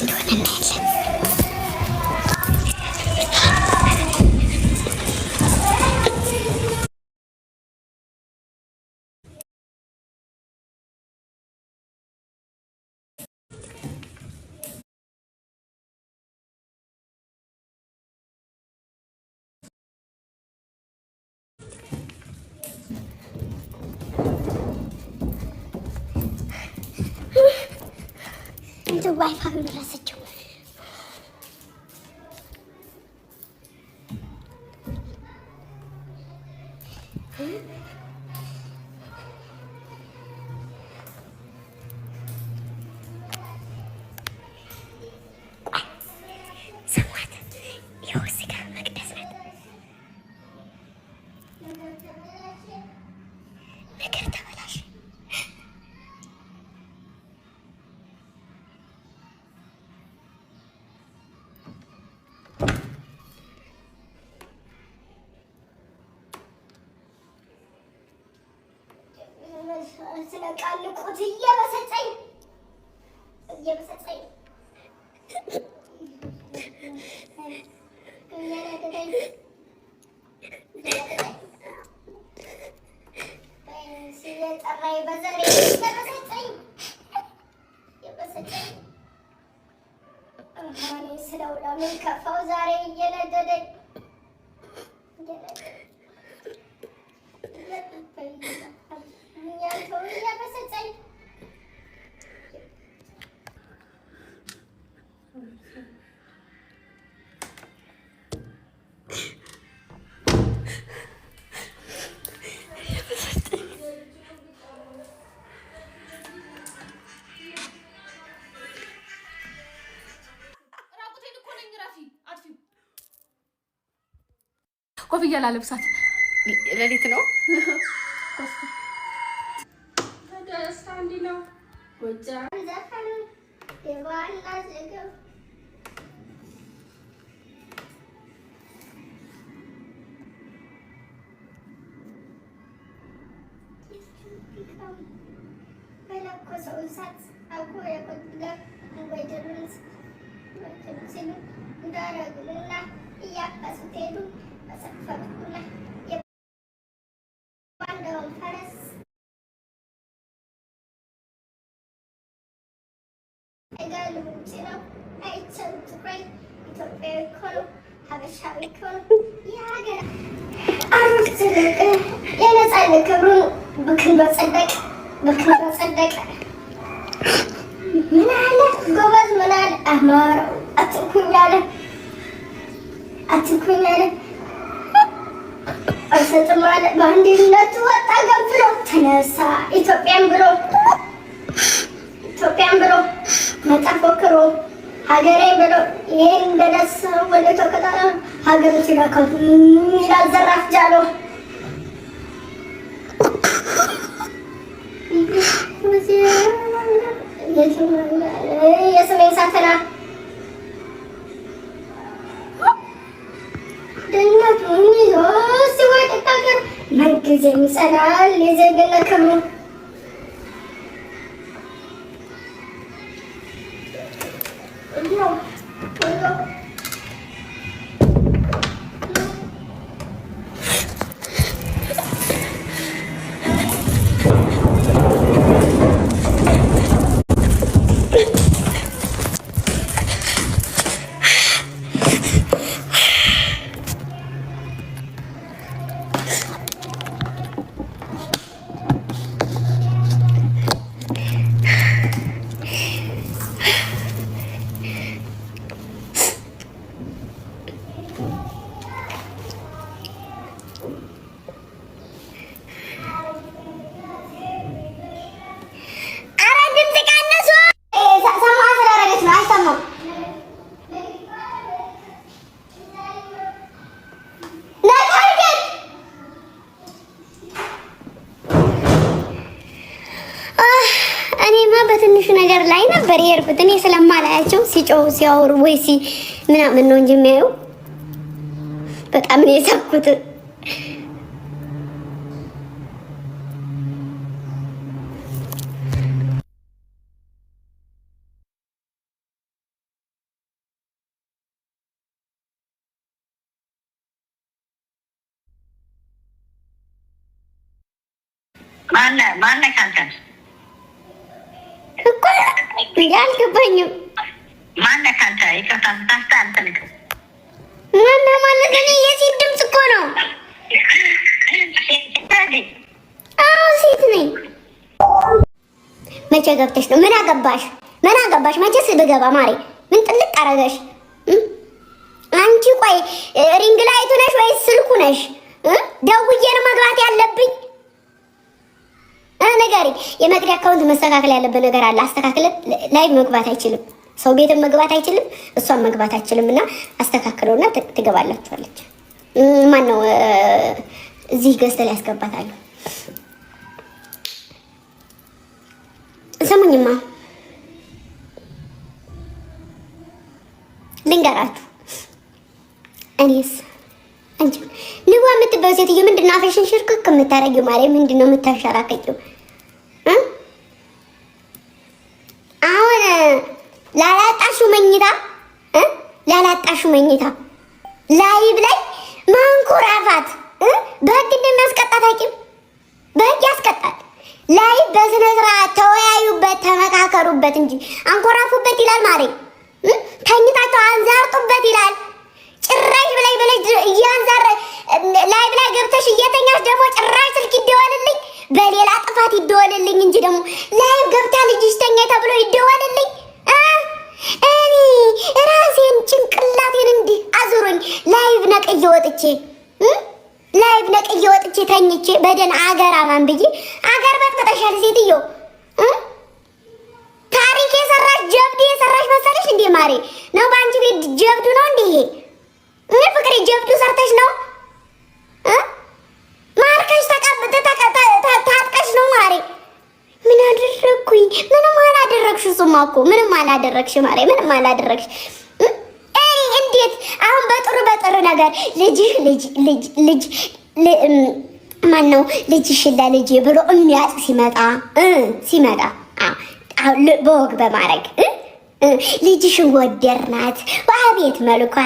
እንደሆነ እናያለን። እንደ ዋይፋይ ረሰችው ሰማት የወስጋ መቅደስ ናት። ነገር ተበላሽ ስለቃልቁት እየበሰጸኝ ሲጠራኝ በዘሬ እየበሰጸኝ ስለውላ ምን ከፋው ዛሬ እየነደደኝ እየበሰጸኝ ኮፍያ ላለብሳት ሌሊት ነው ደስታ እንዲህ ነው። ጎጃም ዘፈኑ የባላ ዘገብ በለኮሰው እሳት አጎ የቆጥጋ ወይድርስ ሲሉ እንዳረጉልና እያቀሱት ሄዱ። በሰፈሩና የባንዳውን ፈረስ አይጋልቡም ጭነው አይቸሩ ትግራይ ኢትዮጵያዊ እኮ ነው፣ ሀበሻዊ እኮ ነው። የሀገር አሩት ትልቅ የነፃነት ክብሩን በክንዶ ጸደቀ ምን አለ ጎበዝ ምን አለ አማራው አትንኩኝ አለ አልሰጥም አለ በአንድነቱ ወጣ ገንፍሎ ተነሳ ኢትዮጵያን ብሎ መጣ ፎክሮ ሀገሬ ብሎ ይሄን እንደደስ ወደ ተከታላ ሀገሩ ሲላከቱ ይላል ዘራፍ ጃሎ የሰሜን ሳተና ደህንነቱን ይዞ ሲወድቅ ሀገር ምንጊዜም ይጸናል የዜግነት ክብሩ። በትንሹ ነገር ላይ ነበር የሄድኩት። እኔ ስለማላያቸው ሲጮሁ ሲያወሩ ወይ ምናምን ነው እንጂ የሚያየው በጣም ነው የሳኩት። ማነ ካንተ እኮ አልገባኝም። ማነ ካንተ ይቅርታ ታስተላልፈልክ ማነ ማለት እኔ የሴት ድምፅ እኮ ነው። አዎ ሴት ነኝ። መቼ ገብተሽ ነው? ምን አገባሽ? ምን አገባሽ? መቼስ ብገባ ማሬ ምን ጥልቅ አረገሽ አንቺ? ቆይ ሪንግ ላይቱ ነሽ ወይስ ስልኩ ነሽ? ደውዬ ነው መግባት ያለብኝ? ነገሪ የመቅዲ አካውንት መስተካከል ያለበት ነገር አለ። አስተካክለ ላይ መግባት አይችልም። ሰው ቤትም መግባት አይችልም፣ እሷም መግባት አይችልም። እና አስተካክለውና ትገባላችኋለች። ማን ነው እዚህ ገዝተ ላይ ያስገባታለሁ። ሰሙኝማ ልንገራችሁ። እኔስ አንቺ ንዋ የምትባው ሴትዮ ምንድን ነው አፈሽን ሽርክክ የምታረጊው? ማለት ምንድን ነው የምታሸራቀቂው? አሁን ላላጣሹ መኝታ ላይብ ላይ ማንኮራፋት በህግ እንደሚያስቀጣ ታውቂም? በህግ ያስቀጣል። ላይብ በስነ ስርዓት ተወያዩበት፣ ተመካከሩበት እንጂ አንኮራፉበት ይላል ማሬ። ተኝታቸው አንዛርጡበት ይላል። ጭራሽ በላይ እያንዛረ ላይብ ላይ ገብተሽ እየተኛሽ ደግሞ ጭራሽ ስልክ ይደወልልኝ፣ በሌላ ጥፋት ይደወልልኝ እንጂ ደግሞ ላይብ ገብታ ልጅሽ ተኛ ተብሎ ይደወልልኝ። እኔ ራሴን ጭንቅላቴን እንዲህ አዙሮኝ ላይብ ነቅዬ ወጥቼ ተኝቼ በደን አገር አማን ብዬ አገር በጥተሻል ሴትዮ። ታሪክ የሰራሽ ጀብድ የሰራሽ መሰለሽ እንዴ ማሬ? ነው በአንቺ ቤት ጀብዱ ነው እንዴ ይሄ? እኔ ፍቅሬ ጀብዱ ሰርተሽ ነው ማርከሽ ታጥቀሽ ነው ማሬ? ምን አደረግኩኝ? ምንም አላደረግሽ። እሱማ እኮ ምንም አላደረግሽ ማሬ፣ ምንም አላደረግሽ። እንዴት አሁን በጥሩ ነገር ልጅ ማን ነው ልጅሽን ለልጄ ብሎ የሚያጥ ሲመጣ በወግ በማድረግ ልጅሽን ወደርናት በአቤት መልኳ